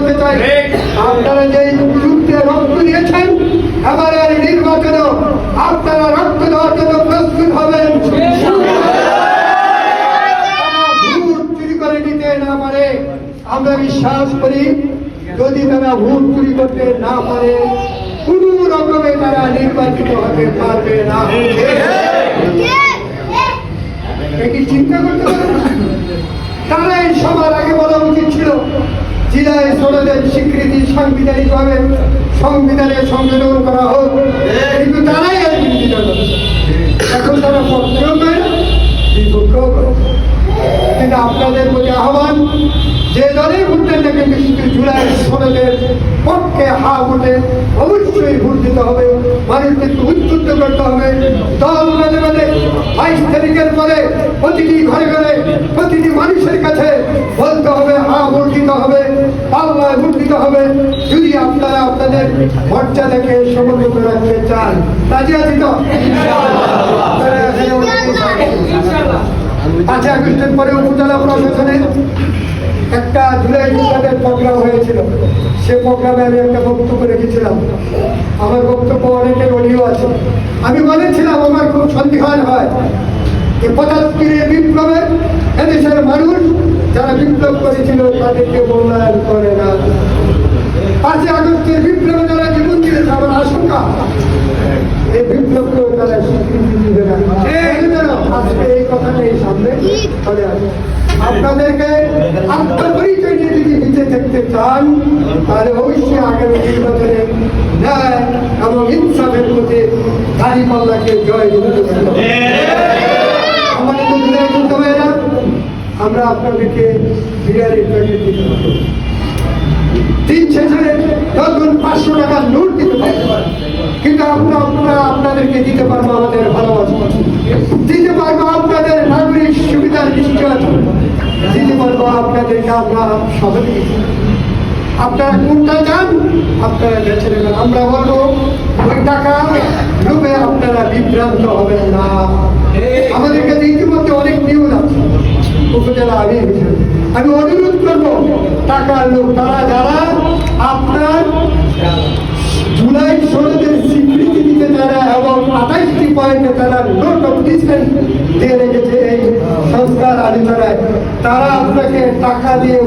বলতে চাই, আপনারা যে যুদ্ধে রক্ত দিয়েছেন, এবারের নির্বাচনেও আপনারা রক্ত দেওয়ার জন্য প্রস্তুত হবেন। ভোট চুরি করে নিতে না পারে, আমরা বিশ্বাস করি যদি তারা ভোট চুরি করতে না পারে কোন রকমে তারা নির্বাচিত হতে পারবে না। কি চিন্তা করতে পারে না? তারাই সবার আগে বলা উচিত ছিল জেলায় সনদের স্বীকৃতি সাংবিধানিকভাবে সংবিধানে সংশোধন করা হোক, কিন্তু তারাই আর বিরোধিতা করে। এখন তারা পক্ষেও করে না, বিপক্ষেও করে। কিন্তু আপনাদের প্রতি আহ্বান, যে দলের ভোটটা থেকে জুলাই সনদের পক্ষে হা ভোটে অবশ্যই ভোট দিতে হবে, মানুষকে উদ্বুদ্ধ করতে হবে। দল মাঝে মাঝে 22 তারিখের পরে প্রতিটি ঘরে ঘরে প্রতিটি মানুষের কাছে বলতে হবে হা ভোট দিতে হবে, পাল্লায় ভোট দিতে হবে। যদি আপনারা আপনাদের মর্যাদাকে সমুন্নত রাখতে চান, রাজি আছি তো? 5 আগস্টের পরে উপজেলা প্রশাসনে একটা জুলাই যোদ্ধাদের প্রোগ্রাম হয়েছিল। সে প্রোগ্রামে আমি একটা বক্তব্য রেখেছিলাম। আমার বক্তব্য অনেকের অডিও আছে। আমি বলেছিলাম আমার খুব সন্দিহান হয় যে 75-এর বিপ্লবে এদেশের মানুষ যারা বিপ্লব করেছিল তাদেরকে মূল্যায়ন করে না। 5 আগস্টের বিপ্লবে যারা জীবন দিয়েছে, আমার আশঙ্কা এই বিপ্লবকেও তারা স্বীকৃতি দিবে না। আজকে এই কথাটাই সামনে চলে আসে। আপনাদেরকে আত্মপরিচয় নিয়ে যদি বেঁচে থাকতে চান, তাহলে অবশ্যই আগামী নির্বাচনে ন্যায় এবং ইনসাফের মধ্যে দাঁড়িপাল্লাকে জয় দিতে হবে। আমাদের তো বিদায় করতে হবে না, আমরা আপনাদেরকে বিরিয়ানির প্যাকেট দিতে হবে। দিন শেষে যখন 500 টাকার নোট দিতে পারবো, কিন্তু আমরা আপনাদেরকে দিতে পারবো আমাদের ভালোবাসা, দিতে পারবো আপনাদের নাগরিক সুবিধার নিশ্চয়তা, দিতে পারবো আপনাদেরকে আমরা সহযোগিতা। আপনারা কোনটা চান আপনারা বেছে নেবেন। আমরা বলবো ওই টাকা লোভে আপনারা বিভ্রান্ত হবেন না। আমাদের কাছে ইতিমধ্যে অনেক নিউজ আছে উপজেলা। আমি অনুরোধ করবো টাকার লোক তারা যারা আপনার জুলাই সনদের স্বীকৃতি দিতে তারা এবং 28টি পয়েন্টে তারা নোট অফ ডিসেন্ট দিয়ে রেখেছে এই সংস্কার আলোচনায়, তারা আপনাকে টাকা দিয়ে